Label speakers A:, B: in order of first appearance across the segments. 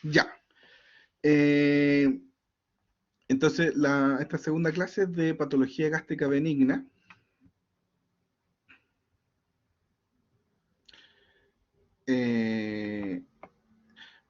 A: Ya. Entonces, esta segunda clase es de patología gástrica benigna.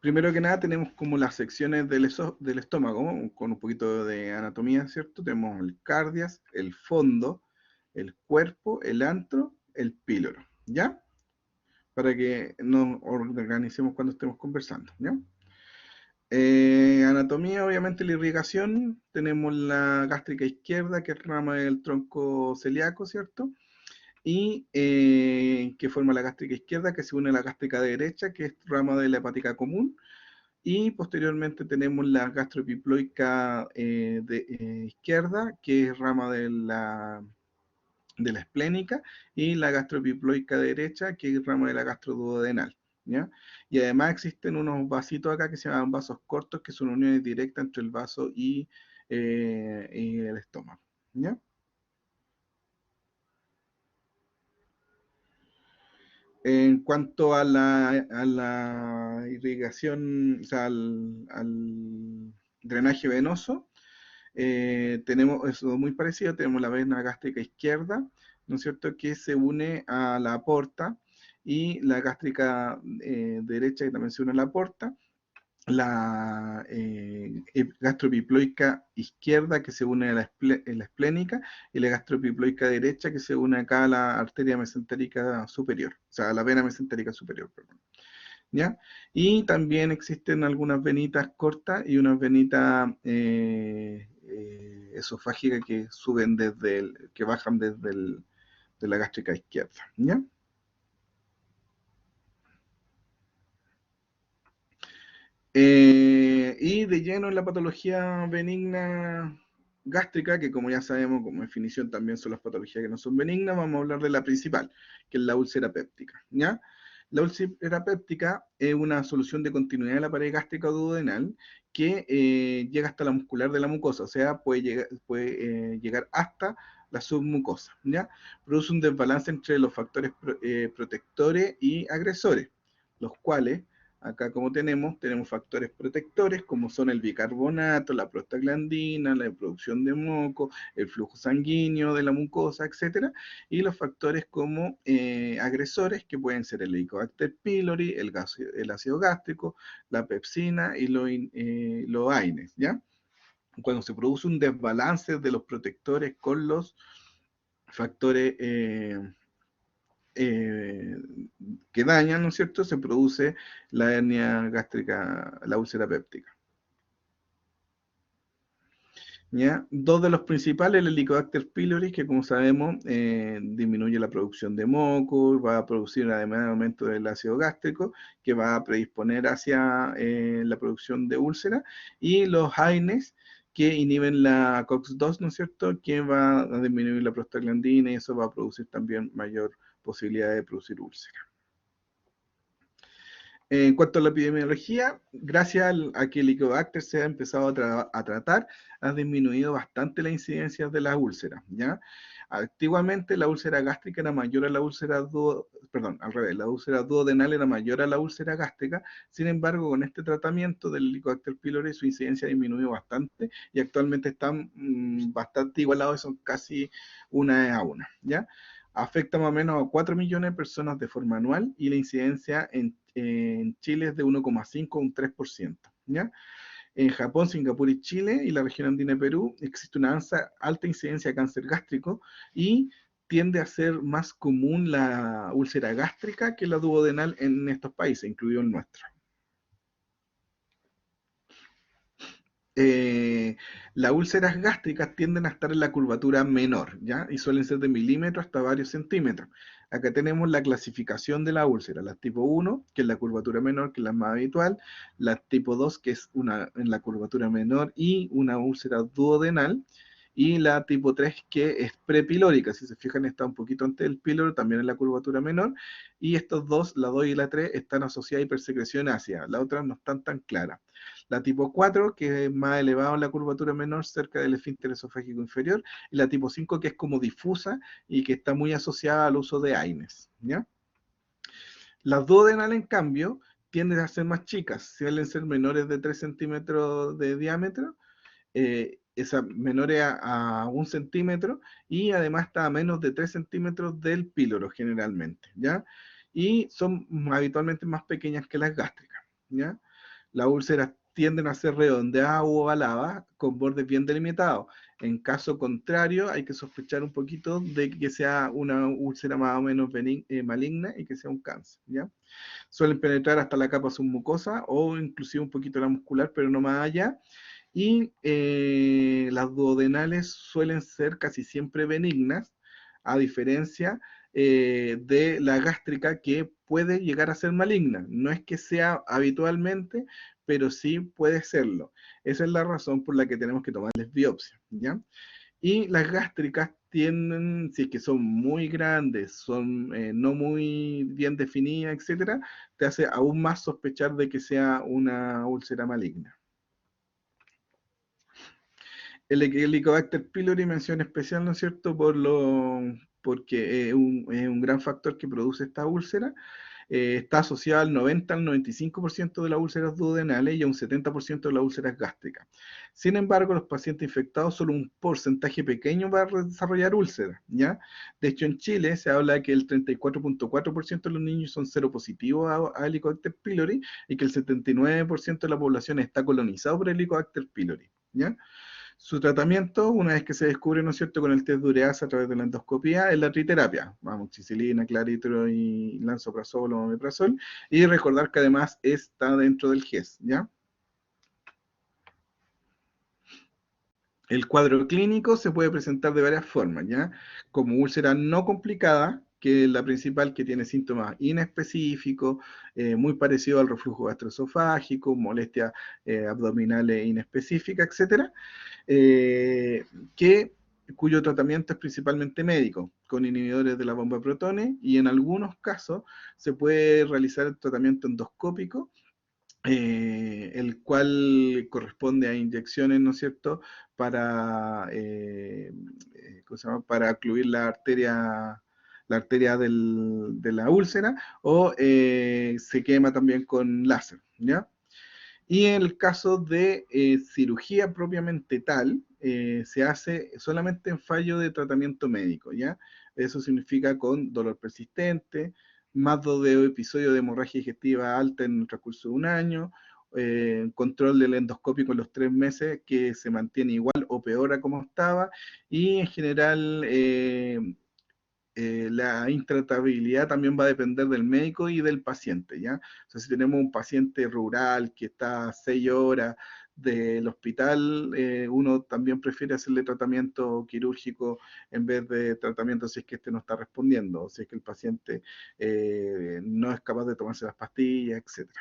A: Primero que nada tenemos como las secciones del estómago, con un poquito de anatomía, ¿cierto? Tenemos el cardias, el fondo, el cuerpo, el antro, el píloro, ¿ya? Para que nos organicemos cuando estemos conversando, ¿ya? Anatomía, obviamente la irrigación, tenemos la gástrica izquierda, que es rama del tronco celíaco, ¿cierto? Y que forma la gástrica izquierda, que se une a la gástrica derecha, que es rama de la hepática común. Y posteriormente tenemos la gastroepiploica izquierda, que es rama de la esplénica, y la gastroepiploica derecha, que es rama de la gastroduodenal, ¿ya? Y además existen unos vasitos acá que se llaman vasos cortos, que son uniones directas entre el vaso y el estómago, ¿ya? En cuanto a la irrigación, o sea, al drenaje venoso, tenemos eso muy parecido, tenemos la vena gástrica izquierda, ¿no es cierto?, que se une a la aorta, y la gástrica derecha, que también se une a la aorta, la gastroepiploica izquierda, que se une a la esplénica, y la gastroepiploica derecha, que se une acá a la arteria mesentérica superior, o sea, a la vena mesentérica superior, perdón. ¿Ya? Y también existen algunas venitas cortas y unas venitas esofágicas que suben que bajan de la gástrica izquierda, ¿ya? Y de lleno en la patología benigna gástrica, que como ya sabemos, como definición también son las patologías que no son benignas, vamos a hablar de la principal, que es la úlcera péptica, ¿ya? La úlcera péptica es una solución de continuidad de la pared gástrica o duodenal que llega hasta la muscular de la mucosa, o sea, puede llegar hasta la submucosa, ¿ya? Produce un desbalance entre los factores protectores y agresores, los cuales acá como tenemos factores protectores como son el bicarbonato, la prostaglandina, la producción de moco, el flujo sanguíneo de la mucosa, etcétera, y los factores como agresores que pueden ser el Helicobacter pylori, el ácido gástrico, la pepsina y los AINES, ¿ya? Cuando se produce un desbalance de los protectores con los factores eh, que dañan, ¿no es cierto?, se produce la hernia gástrica, la úlcera péptica. ¿Ya? Dos de los principales, el Helicobacter pylori, que como sabemos disminuye la producción de moco, va a producir además aumento del ácido gástrico, que va a predisponer hacia la producción de úlcera, y los AINES, que inhiben la COX-2, ¿no es cierto?, que va a disminuir la prostaglandina, y eso va a producir también mayor posibilidad de producir úlcera. En cuanto a la epidemiología, gracias a que el Helicobacter se ha empezado a tratar, ha disminuido bastante la incidencia de las úlceras, ¿ya? Antiguamente la úlcera gástrica era mayor a la úlcera, perdón, al revés, la úlcera duodenal era mayor a la úlcera gástrica. Sin embargo, con este tratamiento del Helicobacter pylori su incidencia ha disminuido bastante y actualmente están bastante igualados, son casi una a una, ¿ya? Afecta más o menos a 4 millones de personas de forma anual, y la incidencia en Chile es de 1,5 a un 3%, ¿ya? En Japón, Singapur y Chile y la región andina de Perú existe una alta incidencia de cáncer gástrico, y tiende a ser más común la úlcera gástrica que la duodenal en estos países, incluido el nuestro. eh, las úlceras gástricas tienden a estar en la curvatura menor, ¿ya? Y suelen ser de milímetros hasta varios centímetros. Acá tenemos la clasificación de la úlcera, la tipo 1, que es la curvatura menor, que es la más habitual, la tipo 2, que es una en la curvatura menor y una úlcera duodenal, y la tipo 3, que es prepilórica, si se fijan está un poquito antes del píloro, también en la curvatura menor, y estos dos, la 2 y la 3, están asociadas a hipersecreción ácida, las otras no están tan claras. La tipo 4, que es más elevada en la curvatura menor, cerca del esfínter esofágico inferior, y la tipo 5, que es como difusa y que está muy asociada al uso de AINES, ¿ya? Las duodenales, en cambio, tienden a ser más chicas, suelen ser menores de 3 centímetros de diámetro, esa menores a 1 centímetro, y además está a menos de 3 centímetros del píloro generalmente, ¿ya? Y son habitualmente más pequeñas que las gástricas, ¿ya? Las úlceras tienden a ser redondeadas u ovaladas con bordes bien delimitados. En caso contrario, hay que sospechar un poquito de que sea una úlcera más o menos maligna y que sea un cáncer, ¿ya? Suelen penetrar hasta la capa submucosa o inclusive un poquito la muscular, pero no más allá. Y las duodenales suelen ser casi siempre benignas, a diferencia de la gástrica, que puede llegar a ser maligna. No es que sea habitualmente, pero sí puede serlo. Esa es la razón por la que tenemos que tomarles biopsia, ¿ya? Y las gástricas tienden, si es que son muy grandes, son no muy bien definidas, etcétera, te hace aún más sospechar de que sea una úlcera maligna. El Helicobacter pylori mención especial, ¿no es cierto? Porque es un gran factor que produce esta úlcera. Está asociada al 90 al 95% de las úlceras duodenales y a un 70% de las úlceras gástricas. Sin embargo, los pacientes infectados, solo un porcentaje pequeño va a desarrollar úlceras, ¿ya? De hecho, en Chile se habla que el 34.4% de los niños son seropositivos a Helicobacter pylori y que el 79% de la población está colonizado por Helicobacter pylori, ¿ya? Su tratamiento, una vez que se descubre, ¿no es cierto?, con el test de ureasa a través de la endoscopía, es la triterapia, amoxicilina, claritro y lansoprazol o omeprazol, y recordar que además está dentro del GES, ¿ya? El cuadro clínico se puede presentar de varias formas, ¿ya? Como úlcera no complicada, que es la principal, que tiene síntomas inespecíficos, muy parecido al reflujo gastroesofágico, molestias abdominales inespecíficas, etcétera, eh, que, cuyo tratamiento es principalmente médico, con inhibidores de la bomba de protones, y en algunos casos se puede realizar el tratamiento endoscópico, el cual corresponde a inyecciones, ¿no es cierto?, ¿cómo se llama?, para ocluir la arteria de la úlcera, o se quema también con láser, ¿ya? Y en el caso de cirugía propiamente tal, se hace solamente en fallo de tratamiento médico, ¿ya? Eso significa con dolor persistente, más de episodios de hemorragia digestiva alta en el transcurso de un año, control del endoscópico en los 3 meses que se mantiene igual o peor a como estaba, y en general la intratabilidad también va a depender del médico y del paciente, ¿ya? O sea, si tenemos un paciente rural que está a 6 horas del hospital, uno también prefiere hacerle tratamiento quirúrgico en vez de tratamiento si es que este no está respondiendo, o si es que el paciente no es capaz de tomarse las pastillas, etcétera,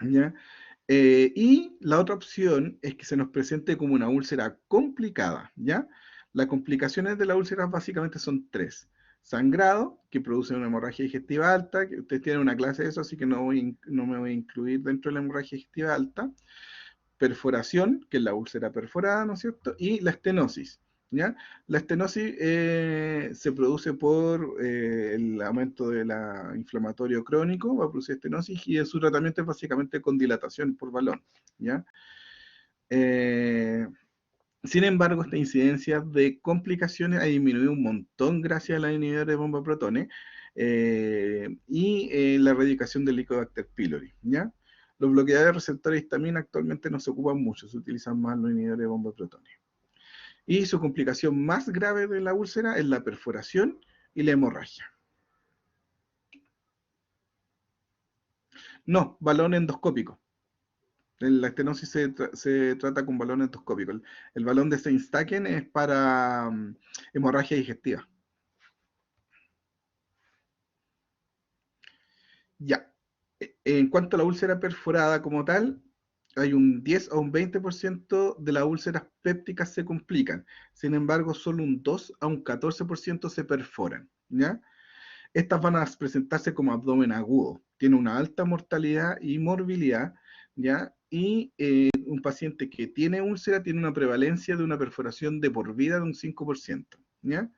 A: ¿ya? Y la otra opción es que se nos presente como una úlcera complicada, ¿ya? Las complicaciones de la úlcera básicamente son 3. Sangrado, que produce una hemorragia digestiva alta, que ustedes tienen una clase de eso, así que no me voy a incluir dentro de la hemorragia digestiva alta. Perforación, que es la úlcera perforada, ¿no es cierto? Y la estenosis, ¿ya? La estenosis se produce por el aumento del inflamatorio crónico, va a producir estenosis, y su tratamiento es básicamente con dilatación por balón, ¿ya? Eh, Sin embargo, esta incidencia de complicaciones ha disminuido un montón gracias a la inhibidores de bomba de protones y la erradicación del Helicobacter pylori, ¿ya? Los bloqueadores de receptores de histamina actualmente no se ocupan mucho, se utilizan más los inhibidores de bomba de protones. Y su complicación más grave de la úlcera es la perforación y la hemorragia. No, balón endoscópico. La estenosis se trata con balón endoscópico. El balón de Steinstacken es para hemorragia digestiva. Ya. En cuanto a la úlcera perforada como tal, hay un 10 o un 20% de las úlceras pépticas se complican. Sin embargo, solo un 2 a un 14% se perforan, ¿ya? Estas van a presentarse como abdomen agudo. Tiene una alta mortalidad y morbilidad, ¿ya? Y un paciente que tiene úlcera tiene una prevalencia de una perforación de por vida de un 5%, ¿ya?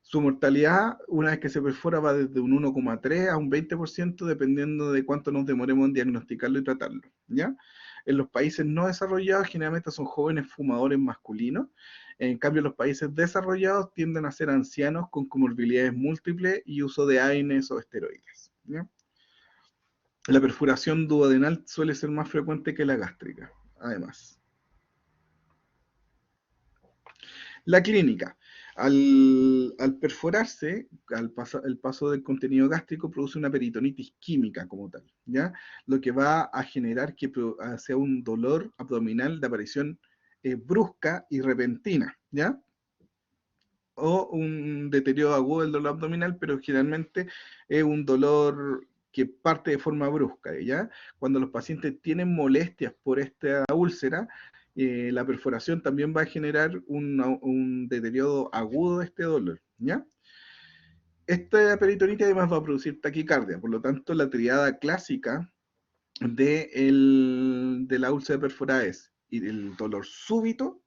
A: Su mortalidad, una vez que se perfora, va desde un 1,3 a un 20%, dependiendo de cuánto nos demoremos en diagnosticarlo y tratarlo, ¿ya? En los países no desarrollados, generalmente son jóvenes fumadores masculinos. En cambio, los países desarrollados tienden a ser ancianos con comorbilidades múltiples y uso de AINES o esteroides, ¿ya? La perforación duodenal suele ser más frecuente que la gástrica, además. La clínica. Al perforarse, el paso del contenido gástrico produce una peritonitis química como tal, ¿ya? Lo que va a generar que sea un dolor abdominal de aparición brusca y repentina, ¿ya? O un deterioro agudo del dolor abdominal, pero generalmente es un dolor que parte de forma brusca, ¿ya? Cuando los pacientes tienen molestias por esta úlcera, la perforación también va a generar un deterioro agudo de este dolor, ¿ya? Esta peritonitis además va a producir taquicardia, por lo tanto la triada clásica de la úlcera perforada es el dolor súbito,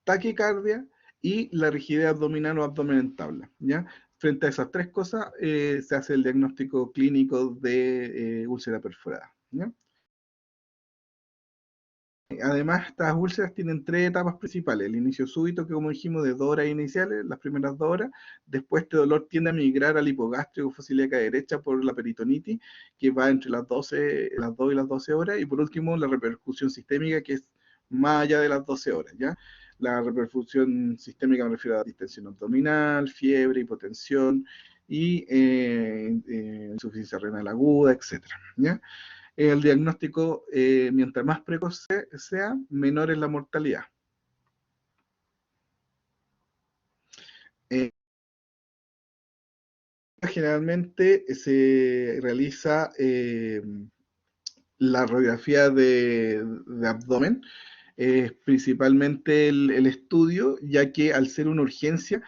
A: taquicardia y la rigidez abdominal o abdomen en tabla, ¿ya? Frente a esas tres cosas se hace el diagnóstico clínico de úlcera perforada, ¿ya? Además, estas úlceras tienen tres etapas principales. El inicio súbito, que como dijimos, de 2 horas iniciales, las primeras 2 horas. Después este dolor tiende a migrar al hipogástrico fosiliaca derecha por la peritonitis, que va entre las 12, las 2 y las 12 horas. Y por último, la repercusión sistémica, que es más allá de las 12 horas, ¿ya? La repercusión sistémica me refiero a distensión abdominal, fiebre, hipotensión y insuficiencia renal aguda, etcétera, ¿ya? El diagnóstico, mientras más precoz sea, menor es la mortalidad. Eh, Generalmente se realiza la radiografía de abdomen, principalmente el estudio, ya que al ser una urgencia,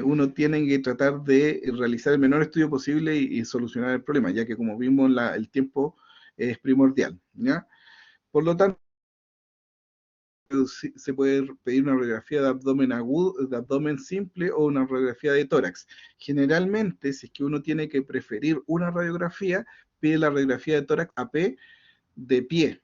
A: uno tiene que tratar de realizar el menor estudio posible y solucionar el problema, ya que como vimos el tiempo es primordial, ¿ya? Por lo tanto, se puede pedir una radiografía de abdomen agudo, de abdomen simple o una radiografía de tórax. Generalmente, si es que uno tiene que preferir una radiografía, pide la radiografía de tórax AP de pie.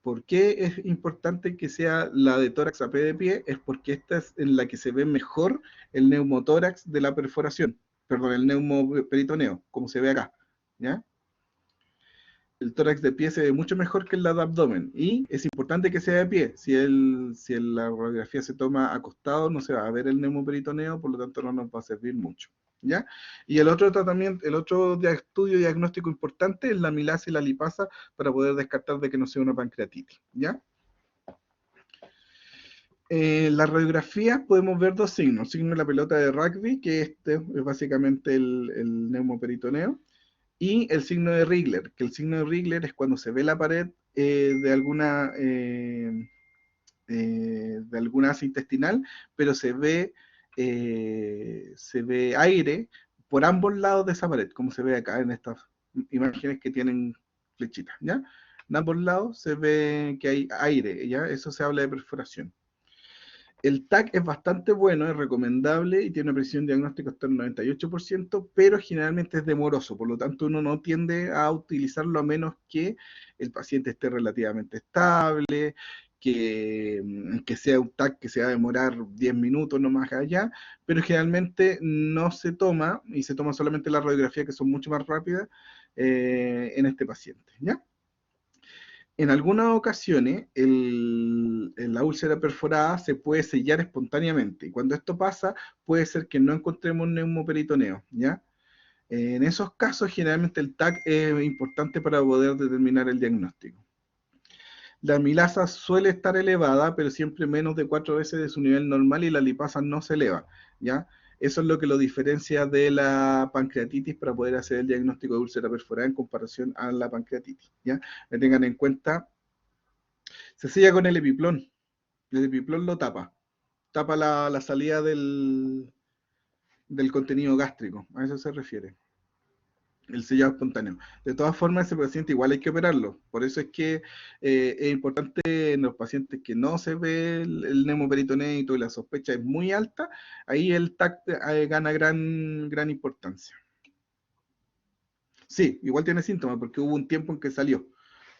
A: ¿Por qué es importante que sea la de tórax AP de pie? Es porque esta es en la que se ve mejor el neumotórax de la perforación, perdón, el neumoperitoneo, como se ve acá, ¿ya? El tórax de pie se ve mucho mejor que el lado abdomen y es importante que sea de pie. Si la radiografía se toma acostado, no se va a ver el neumoperitoneo, por lo tanto no nos va a servir mucho, ¿ya? Y el otro tratamiento, el otro estudio diagnóstico importante es la amilasa y la lipasa para poder descartar de que no sea una pancreatitis, ¿ya? Las radiografías podemos ver dos signos. Signo de la pelota de rugby, que este es básicamente el neumoperitoneo, y el signo de Rigler, que el signo de Rigler es cuando se ve la pared de alguna asa intestinal, pero se ve aire por ambos lados de esa pared, como se ve acá en estas imágenes que tienen flechitas, ¿ya? En ambos lados se ve que hay aire, ¿ya? Eso se habla de perforación. El TAC es bastante bueno, es recomendable y tiene una precisión diagnóstica hasta el 98%, pero generalmente es demoroso, por lo tanto uno no tiende a utilizarlo a menos que el paciente esté relativamente estable, que sea un TAC que se va a demorar 10 minutos, no más allá, pero generalmente no se toma y se toma solamente la radiografía, que son mucho más rápidas en este paciente, ¿ya? En algunas ocasiones, la úlcera perforada se puede sellar espontáneamente. Y cuando esto pasa, puede ser que no encontremos neumoperitoneo, ¿ya? En esos casos, generalmente el TAC es importante para poder determinar el diagnóstico. La amilasa suele estar elevada, pero siempre menos de 4 veces de su nivel normal, y la lipasa no se eleva, ¿ya? Eso es lo que lo diferencia de la pancreatitis para poder hacer el diagnóstico de úlcera perforada en comparación a la pancreatitis, ¿ya? Tengan en cuenta, se sella con el epiplón lo tapa la salida del contenido gástrico, a eso se refiere. el sellado espontáneo. De todas formas, ese paciente igual hay que operarlo. Por eso es que es importante en los pacientes que no se ve el neumoperitoneito y la sospecha es muy alta, ahí el TAC gana gran importancia. Sí, igual tiene síntomas porque hubo un tiempo en que salió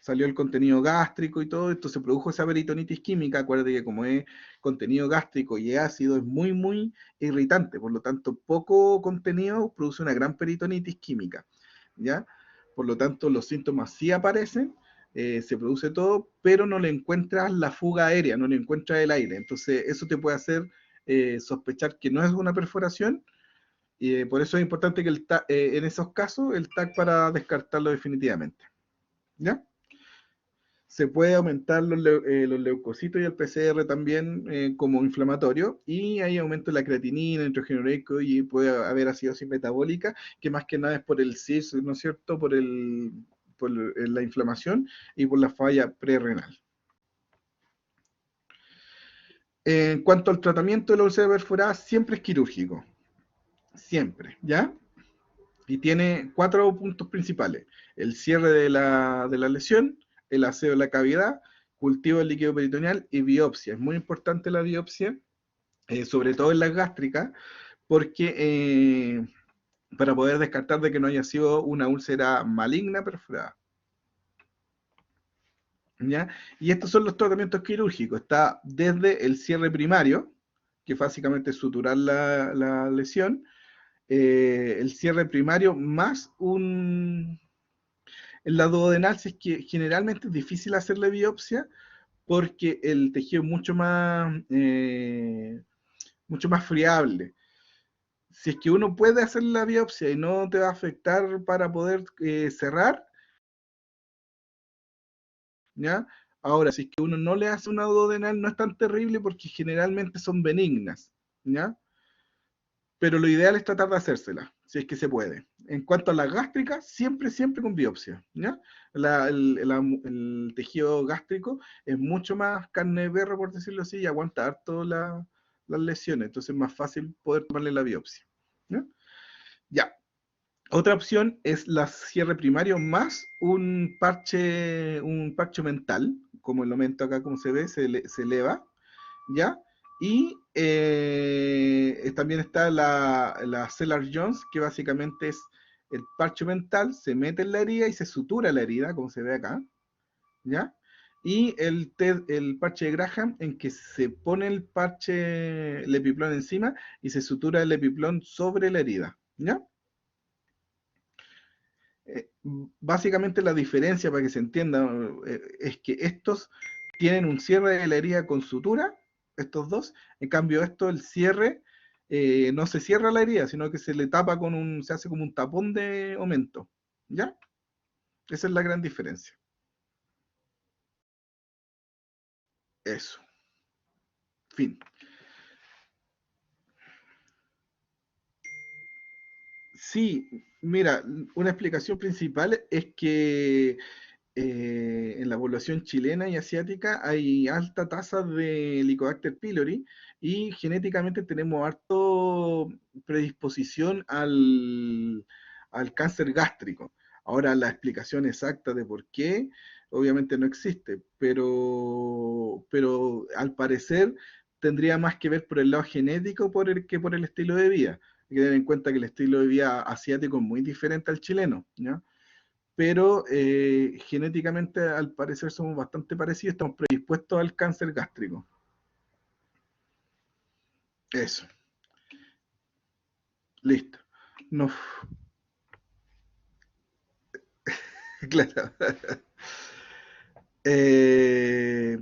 A: el contenido gástrico y todo esto, se produjo esa peritonitis química. Acuérdate que como es contenido gástrico y es ácido, es muy irritante, por lo tanto, poco contenido produce una gran peritonitis química, ¿ya? Por lo tanto, los síntomas sí aparecen, se produce todo, pero no le encuentras la fuga aérea, no le encuentras el aire. Entonces, eso te puede hacer sospechar que no es una perforación, y por eso es importante que en esos casos el TAC para descartarlo definitivamente. ¿Ya? Se puede aumentar los leucocitos y el PCR también como inflamatorio, y hay aumento de la creatinina, nitrógeno ureico, y puede haber acidosis metabólica, que más que nada es por el CIS, ¿no es cierto? Por la inflamación y por la falla prerrenal. En cuanto al tratamiento de la úlcera perforada, siempre es quirúrgico, siempre, ¿ya? Y tiene 4 puntos principales: el cierre de la lesión, el aseo de la cavidad, cultivo del líquido peritoneal y biopsia. Es muy importante la biopsia, sobre todo en las gástricas, porque para poder descartar de que no haya sido una úlcera maligna perforada. ¿Ya? Y estos son los tratamientos quirúrgicos. Está desde el cierre primario, que básicamente es suturar la lesión, el cierre primario más en la duodenal, si es que generalmente es difícil hacerle biopsia porque el tejido es mucho más friable. Si es que uno puede hacer la biopsia y no te va a afectar para poder cerrar, ¿ya? Ahora, si es que uno no le hace una duodenal, no es tan terrible porque generalmente son benignas, ¿ya? Pero lo ideal es tratar de hacérsela, si es que se puede. En cuanto a las gástricas, siempre con biopsia, ¿ya? El tejido gástrico es mucho más carne de perro, por decirlo así, y aguanta harto las lesiones, entonces es más fácil poder tomarle la biopsia, ¿ya? Ya. Otra opción es la cierre primario más un parche mental, como el aumento acá, como se ve, se eleva, ¿ya? Y también está la Cellar-Jones, que básicamente es el parche mental, se mete en la herida y se sutura la herida, como se ve acá, ¿ya? Y el parche de Graham, en que se pone el epiplón encima y se sutura el epiplón sobre la herida, ¿ya? Básicamente la diferencia, para que se entienda, es que estos tienen un cierre de la herida con sutura, estos dos. En cambio, el cierre no se cierra la herida, sino que se le tapa se hace como un tapón de aumento, ¿ya? Esa es la gran diferencia. Eso, fin. Sí, mira, una explicación principal es que en la población chilena y asiática hay alta tasa de Helicobacter pylori, y genéticamente tenemos harto predisposición al cáncer gástrico. Ahora, la explicación exacta de por qué, obviamente no existe, pero al parecer tendría más que ver por el lado genético que por el estilo de vida. Hay que tener en cuenta que el estilo de vida asiático es muy diferente al chileno, ¿ya? Pero genéticamente al parecer somos bastante parecidos, estamos predispuestos al cáncer gástrico. Eso, listo. No, claro. Eh,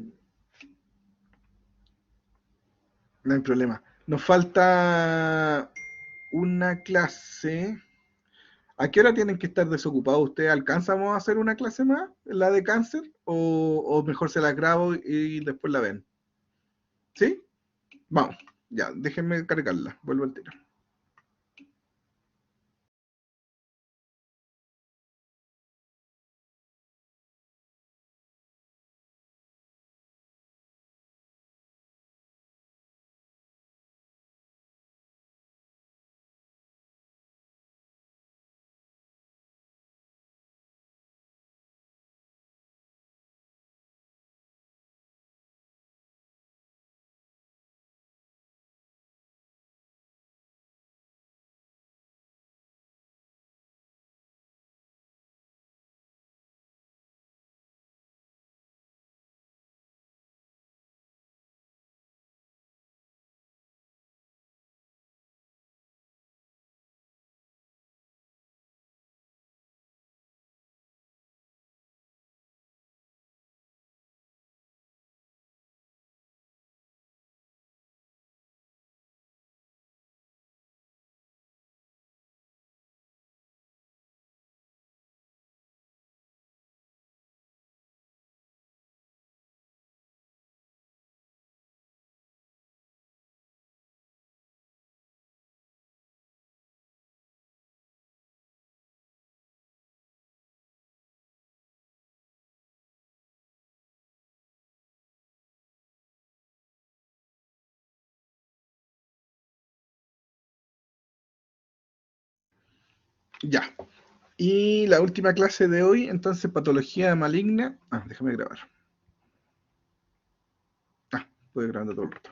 A: no hay problema. Nos falta una clase. ¿A qué hora tienen que estar desocupados ustedes? ¿Alcanzamos a hacer una clase más, la de cáncer? ¿O mejor se la grabo y después la ven? ¿Sí? Vamos, ya, déjenme cargarla. Vuelvo al tiro. Ya. Y la última clase de hoy, entonces, patología maligna. Déjame grabar. Estoy grabando todo el rato.